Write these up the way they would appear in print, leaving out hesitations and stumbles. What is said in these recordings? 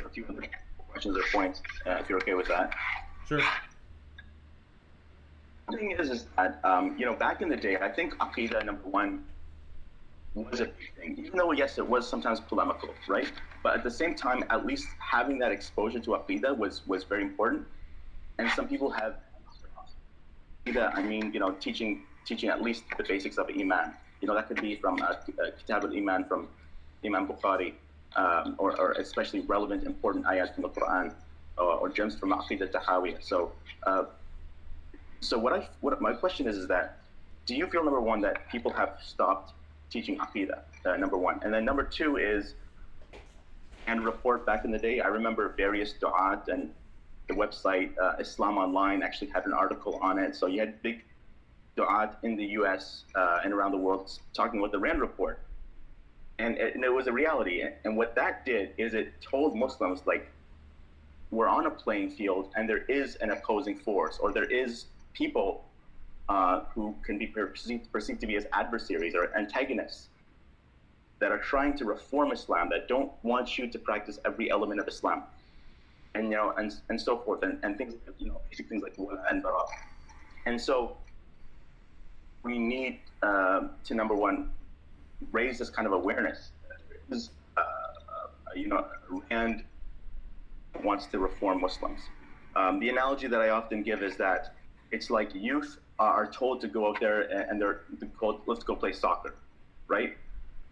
a few other questions or points, if you're okay with that. Sure. The thing is that, back in the day, I think Aqidah, number one, was a big thing. Even though, yes, it was sometimes polemical, right? But at the same time, at least having that exposure to Aqidah was very important. And some people have Aqidah, teaching at least the basics of Iman. That could be from Kitab al-Iman from Imam Bukhari, or especially relevant, important ayat from the Quran, or gems from Aqidah Tahawiyah. So what my question is that, do you feel, number one, that people have stopped teaching Aqidah, number one? And then number two is, and report back in the day, I remember various du'at and the website Islam Online actually had an article on it. So you had big du'at in the US and around the world talking about the RAND report. And it was a reality. And what that did is it told Muslims, like, we're on a playing field and there is an opposing force, or there is people who can be perceived to be as adversaries or antagonists that are trying to reform Islam, that don't want you to practice every element of Islam, and and so forth, and things, basic things like wala and bara. And so we need to, number one, raise this kind of awareness. Rand wants to reform Muslims. The analogy that I often give is that it's like youth are told to go out there and they're told, let's go play soccer, right?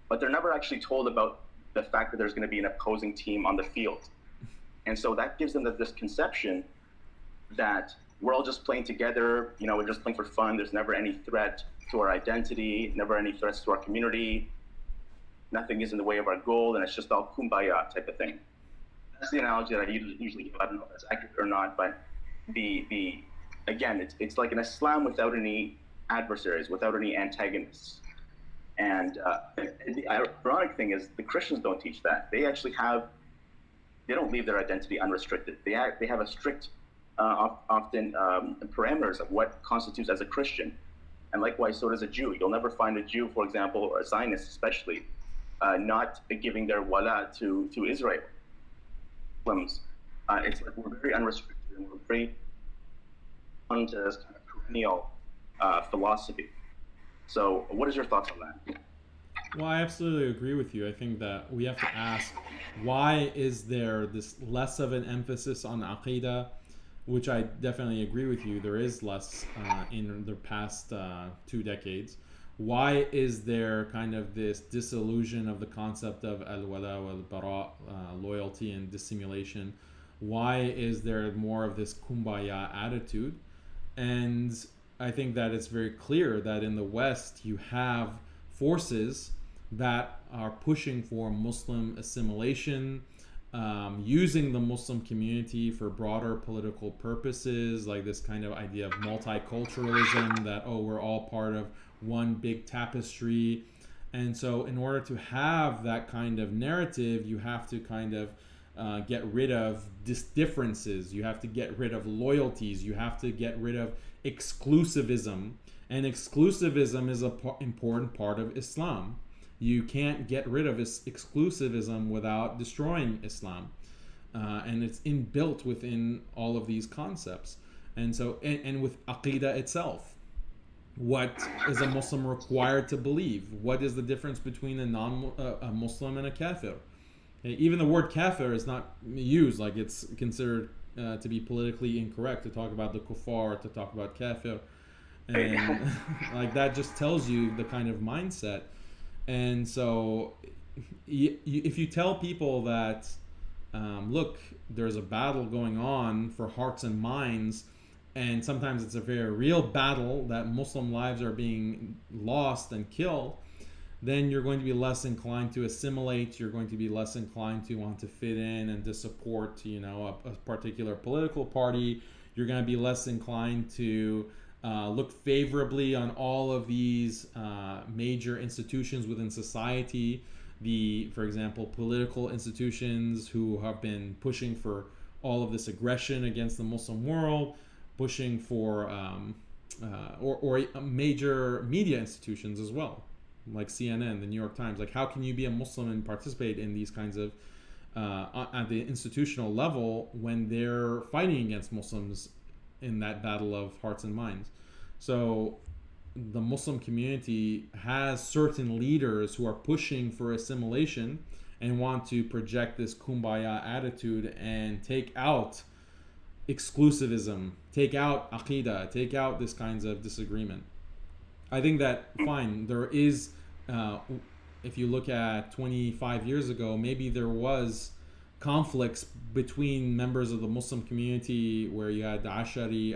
But they're never actually told about the fact that there's going to be an opposing team on the field. And so that gives them this conception that we're all just playing together, we're just playing for fun. There's never any threat to our identity, never any threats to our community. Nothing is in the way of our goal, and it's just all kumbaya type of thing. That's the analogy that I usually give. I don't know if that's accurate or not, but again, it's like an Islam without any adversaries, without any antagonists. And the ironic thing is the Christians don't teach that. They actually they don't leave their identity unrestricted. They have a strict, often parameters of what constitutes as a Christian. And likewise, so does a Jew. You'll never find a Jew, for example, or a Zionist especially, not giving their wala to Israel. Muslims, it's like we're very unrestricted and we're very onto this kind of perennial philosophy. So what is your thoughts on that? Well, I absolutely agree with you. I think that we have to ask, why is there this less of an emphasis on Aqidah, which I definitely agree with you. There is less in the past 2 decades. Why is there kind of this disillusion of the concept of al-wala wal-bara, loyalty and dissimulation? Why is there more of this kumbaya attitude? And I think that it's very clear that in the West you have forces that are pushing for Muslim assimilation, using the Muslim community for broader political purposes, like this kind of idea of multiculturalism, that, we're all part of one big tapestry. And so in order to have that kind of narrative, you have to kind of get rid of differences. You have to get rid of loyalties. You have to get rid of exclusivism. And exclusivism is an important part of Islam. You can't get rid of exclusivism without destroying Islam. And it's inbuilt within all of these concepts. And so, and with Aqidah itself, what is a Muslim required to believe? What is the difference between a Muslim and a kafir? Even the word kafir is not used, like it's considered to be politically incorrect to talk about the kuffar, to talk about kafir. And like that just tells you the kind of mindset. And so if you tell people that, look, there's a battle going on for hearts and minds, and sometimes it's a very real battle that Muslim lives are being lost and killed, then you're going to be less inclined to assimilate. You're going to be less inclined to want to fit in and to support, a particular political party. You're going to be less inclined to look favorably on all of these major institutions within society. For example, political institutions who have been pushing for all of this aggression against the Muslim world, pushing for or major media institutions as well, like CNN, the New York Times. Like, how can you be a Muslim and participate in these kinds of at the institutional level when they're fighting against Muslims in that battle of hearts and minds. So the Muslim community has certain leaders who are pushing for assimilation and want to project this kumbaya attitude and take out exclusivism, take out aqidah, take out this kinds of disagreement. I think that fine, there is, if you look at 25 years ago, maybe there was conflicts between members of the Muslim community where you had the Ashari,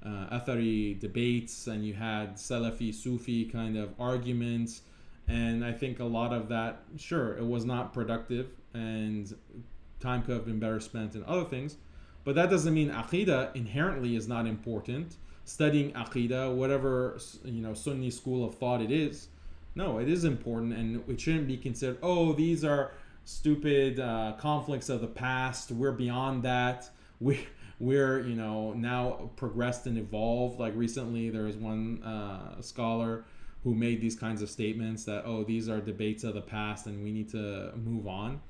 Athari debates, and you had Salafi, Sufi kind of arguments. And I think a lot of that, sure, it was not productive and time could have been better spent in other things. But that doesn't mean Aqidah inherently is not important. Studying Aqidah, whatever Sunni school of thought it is, no, it is important, and it shouldn't be considered, oh, these are stupid conflicts of the past. We're beyond that. We're now progressed and evolved. Like recently, there was one scholar who made these kinds of statements that, oh, these are debates of the past and we need to move on.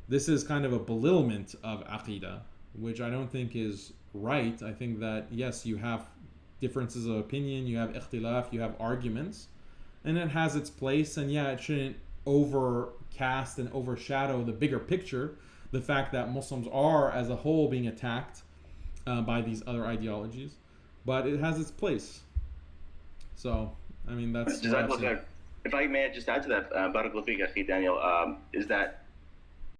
This is kind of a belittlement of Aqidah, which I don't think is right. I think that, yes, you have differences of opinion, you have ikhtilaf, you have arguments, and it has its place, and yeah, it shouldn't overcast and overshadow the bigger picture, the fact that Muslims are, as a whole, being attacked by these other ideologies, but it has its place. So, I mean, that's... If I may just add to that, Barakallahu Feek, Akhi Daniel, is that